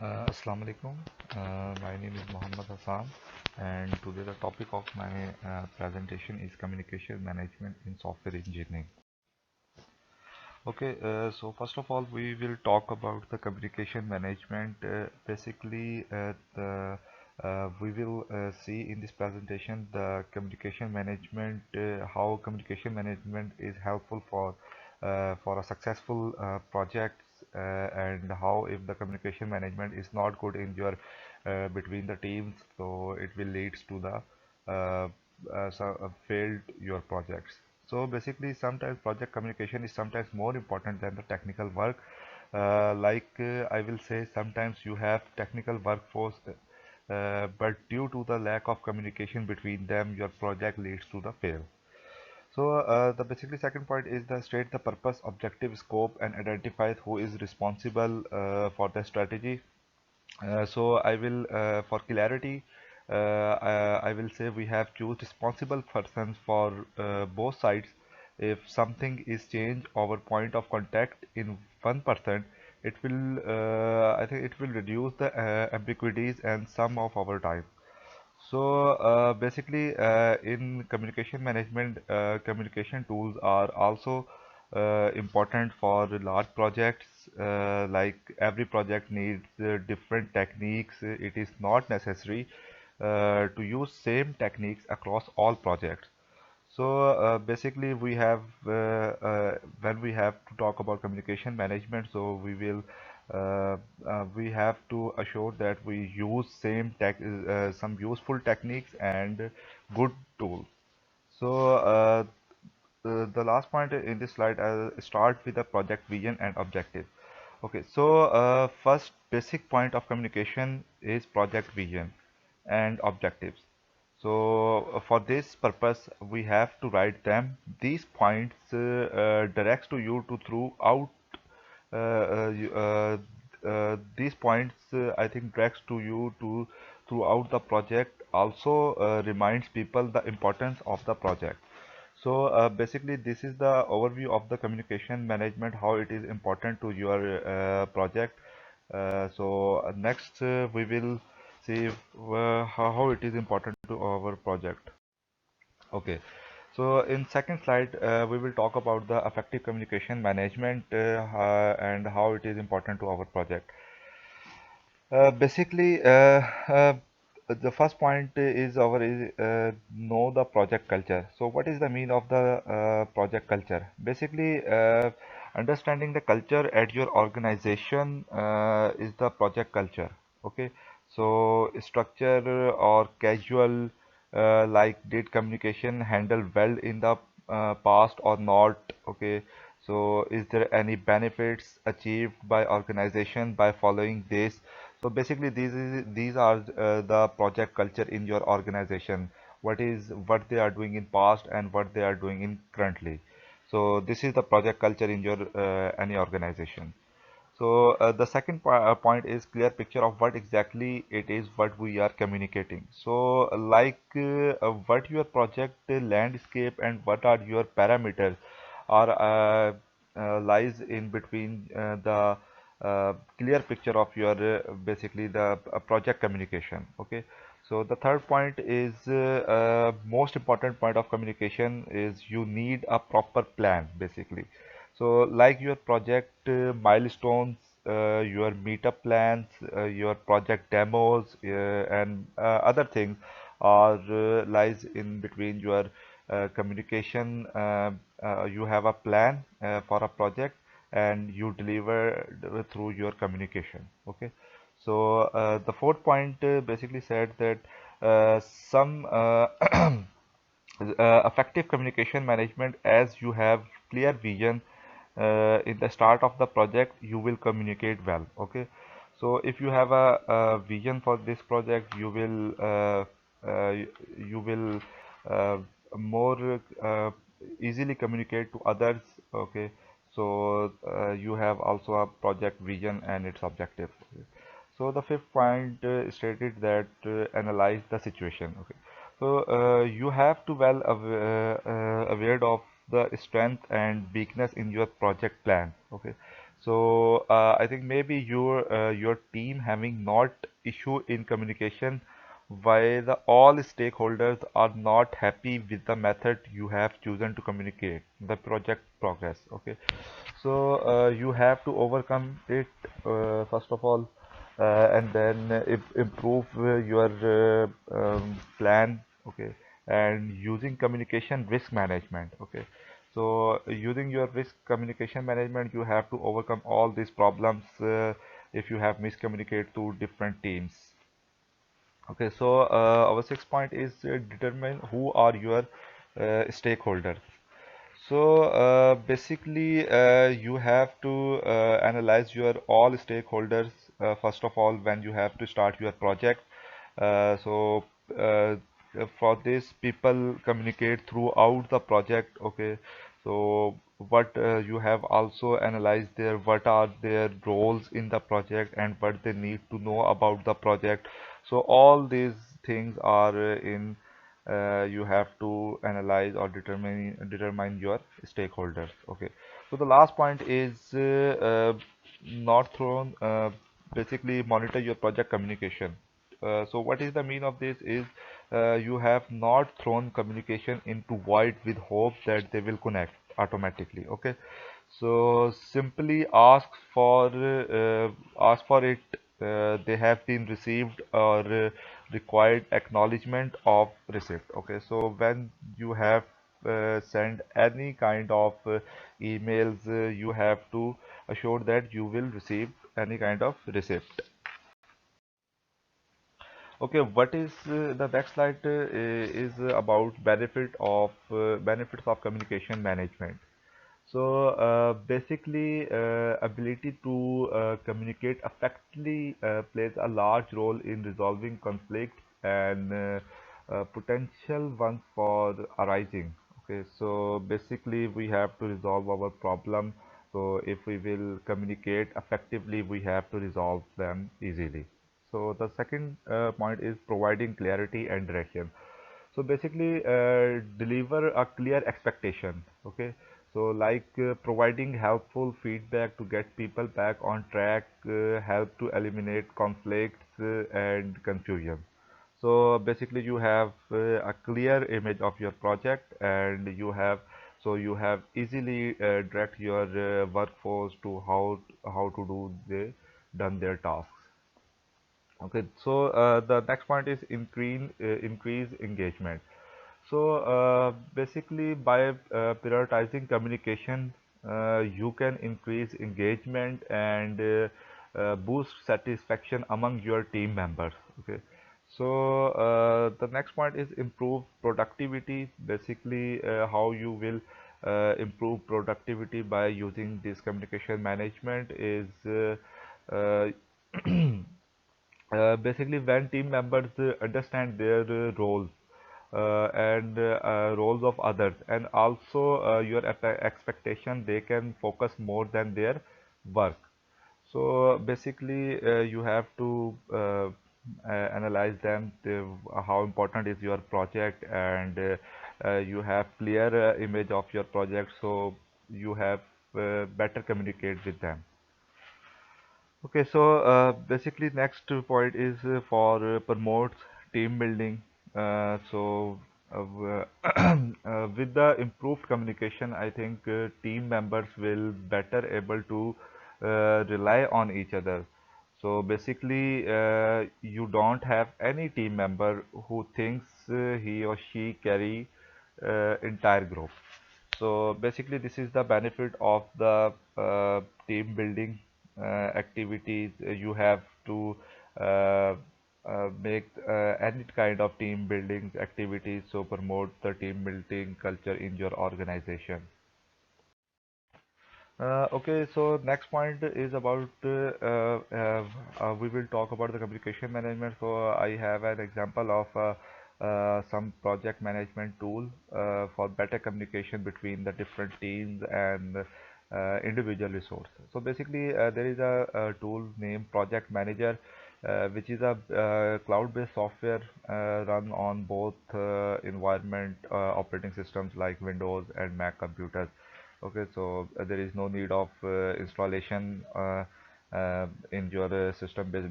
Assalamu alaikum. My name is Muhammad Hassan, and today the topic of my presentation is communication management in software engineering. Okay, so first of all, we will talk about the communication management. We will see in this presentation the communication management, how communication management is helpful for a successful projects, and how if the communication management is not good in your between the teams, so it will leads to the failed your projects. So basically, sometimes project communication is sometimes more important than the technical work. I will say, sometimes you have technical workforce, but due to the lack of communication between them, your project leads to the fail. So the basically second point is the state the purpose, objective, scope, and identify who is responsible for the strategy. So I will, for clarity, I will say we have choose responsible persons for both sides. If something is changed, our point of contact in 1%, it will, I think it will reduce the ambiguities and some of our time. So basically, in communication management, communication tools are also important for large projects. Like every project needs different techniques. It is not necessary to use same techniques across all projects. So basically, when we have to talk about communication management, so we have to assure that we use some useful techniques and good tools. So the last point in this slide, I'll start with the project vision and objective. Okay, so first basic point of communication is project vision and objectives. So for this purpose, we have to write them. These points directs to you to throughout these points, I think, directs to you to throughout the project. Also reminds people the importance of the project. So basically, this is the overview of the communication management, how it is important to your project. Next, we will see how it is important to our project. Okay, so in second slide, we will talk about the effective communication management and how it is important to our project. Basically, the first point is our is know the project culture. So, what is the mean of the project culture? Basically, understanding the culture at your organization is the project culture. Okay, so structure or casual, like did communication handle well in the past or not? Okay, so is there any benefits achieved by organization by following this? So basically, these are the project culture in your organization. What they are doing in past and what they are doing in currently. So this is the project culture in your any organization. So the second point is clear picture of what exactly it is what we are communicating. So what your project landscape and what are your parameters are lies in between the clear picture of your basically the project communication. Okay. So the third point is most important point of communication is you need a proper plan basically. So like your project milestones, your meetup plans, your project demos, and other things are lies in between your communication. You have a plan for a project and you deliver through your communication. Okay. So the fourth point basically said that some effective communication management, as you have clear vision in the start of the project, you will communicate well. Okay, so if you have a vision for this project, uh, you will more easily communicate to others. Okay, so you have also a project vision and its objective. Okay. So the fifth point stated that analyze the situation. Okay, so you have to aware of the strength and weakness in your project plan. Okay, So I think maybe your team having not issue in communication, why the all stakeholders are not happy with the method you have chosen to communicate the project progress. Okay, so you have to overcome it first of all, and then improve your plan. Okay, and using communication risk management. Okay, so using your risk communication management, you have to overcome all these problems if you have miscommunicate to different teams. Okay, so our sixth point is determine who are your stakeholders. So basically, you have to analyze your all stakeholders first of all when you have to start your project. So for this, people communicate throughout the project. Okay, so what you have also analyzed there, what are their roles in the project and what they need to know about the project. So all these things are in you have to analyze or determine your stakeholders. Okay, so the last point is not thrown basically monitor your project communication. So what is the mean of this is you have not thrown communication into void with hope that they will connect automatically. Okay, so simply ask for it they have been received or required acknowledgement of receipt. Okay, so when you have send any kind of emails, you have to assure that you will receive any kind of receipt. Okay, what is the next slide is about benefits of communication management. So basically, ability to communicate effectively plays a large role in resolving conflicts and potential ones for arising. Okay, so basically, we have to resolve our problem. So if we will communicate effectively, we have to resolve them easily. So the second point is providing clarity and direction. So basically, deliver a clear expectation. Okay, so like providing helpful feedback to get people back on track, help to eliminate conflicts and confusion. So basically, you have a clear image of your project, and you have easily direct your workforce to how to do they done their tasks. Okay, so the next point is increase engagement. So basically, by prioritizing communication, you can increase engagement and boost satisfaction among your team members. Okay. So the next point is improve productivity. Basically, how you will improve productivity by using this communication management is uh, basically when team members understand their roles and roles of others, and also your expectation, they can focus more than their work. So basically you have to analyze them how important is your project, and you have clear image of your project, so you have better communicate with them. Okay, so basically next point is for promotes team building. With the improved communication, I think team members will better able to rely on each other. So basically, you don't have any team member who thinks he or she carry entire group. So basically, this is the benefit of the team building activities. You have to make any kind of team building activities, so promote the team building culture in your organization. Okay, so next point is about we will talk about the communication management. So I have an example of some project management tool for better communication between the different teams and individual resources. So basically, there is a tool named Project Manager, which is a cloud-based software run on both environment operating systems like Windows and Mac computers. Okay, so there is no need of installation in your system base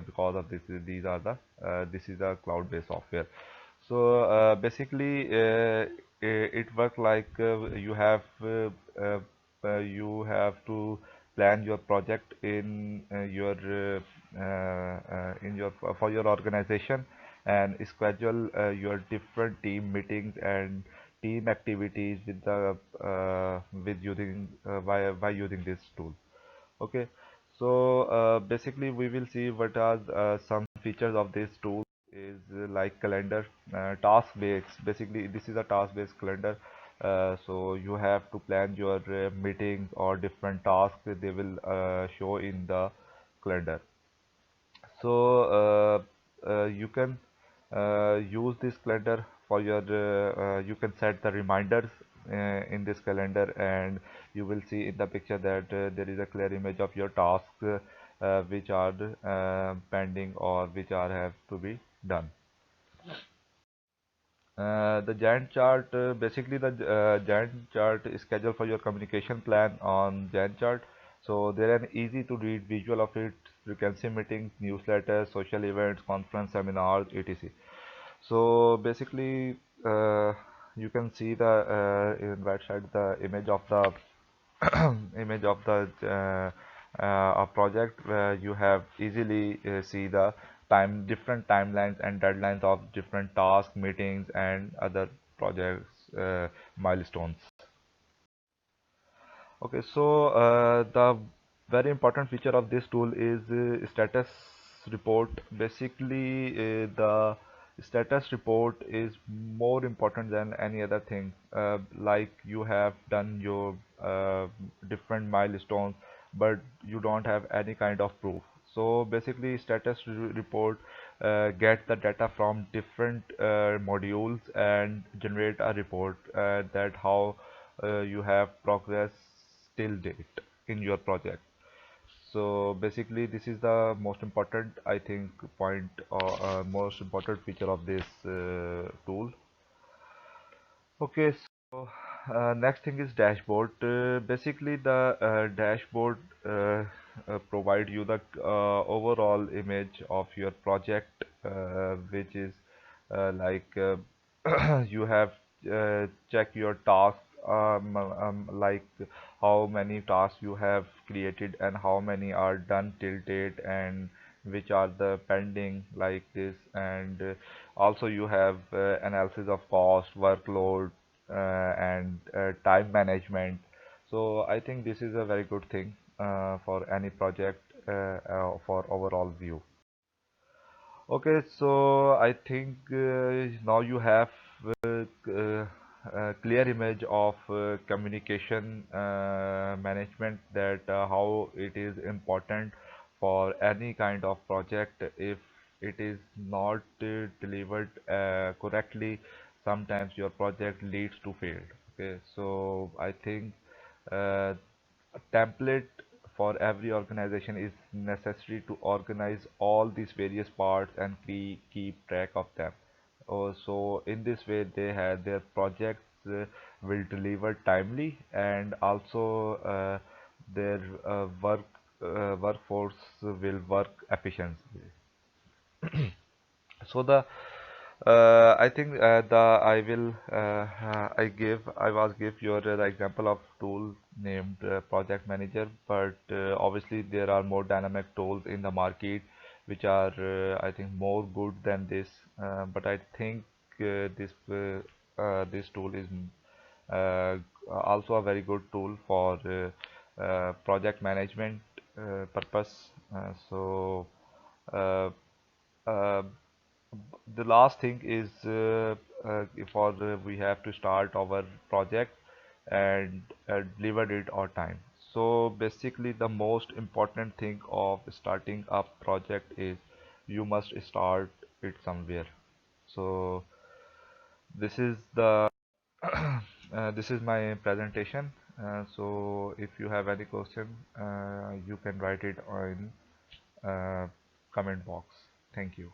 because of this. These are the this is a cloud-based software. So basically, it works like you have to plan your project in your for your organization, and schedule your different team meetings and team activities with the with using by using this tool. Okay, so basically we will see what are some features of this tool is like calendar, task based. Basically, this is a task based calendar. So you have to plan your meetings or different tasks they will show in the calendar. So you can use this calendar for your you can set the reminders in this calendar, and you will see in the picture that there is a clear image of your tasks which are pending or which are have to be done. The Gantt chart, basically the Gantt chart is scheduled for your communication plan on Gantt chart. So there are an easy to read visual of it, frequency meetings, newsletters, social events, conference, seminars, etc. So basically, you can see the in right side the image of the image of the a project where you have easily see the different timelines and deadlines of different tasks, meetings, and other projects milestones. Okay, so the very important feature of this tool is status report. Basically, the status report is more important than any other thing. Like you have done your different milestones, but you don't have any kind of proof. So basically, report get the data from different modules and generate a report that how you have progress till date in your project. So basically, this is the most important, I think, point or most important feature of this tool. Okay, so next thing is dashboard. Basically, the dashboard provide you the overall image of your project, which is like you have check your tasks, like how many tasks you have created and how many are done till date and which are the pending like this, and also you have analysis of cost, workload, and time management. So I think this is a very good thing for any project for overall view. Okay, so I think now you have a clear image of communication management, that how it is important for any kind of project. If it is not delivered correctly, sometimes your project leads to fail. Okay, so I think uh, a template for every organization is necessary to organize all these various parts and keep track of them. So in this way, they have their projects will deliver timely, and also their workforce will work efficiently. So the I think the I was give your the example of tool named project manager, but obviously there are more dynamic tools in the market which are I think more good than this, but I think this tool is uh, also a very good tool for project management purpose. So uh, uh, the last thing is for we have to start our project and deliver it on time. So basically, the most important thing of starting a project is you must start it somewhere. So this is the this is my presentation. So if you have any question, you can write it on comment box. Thank you.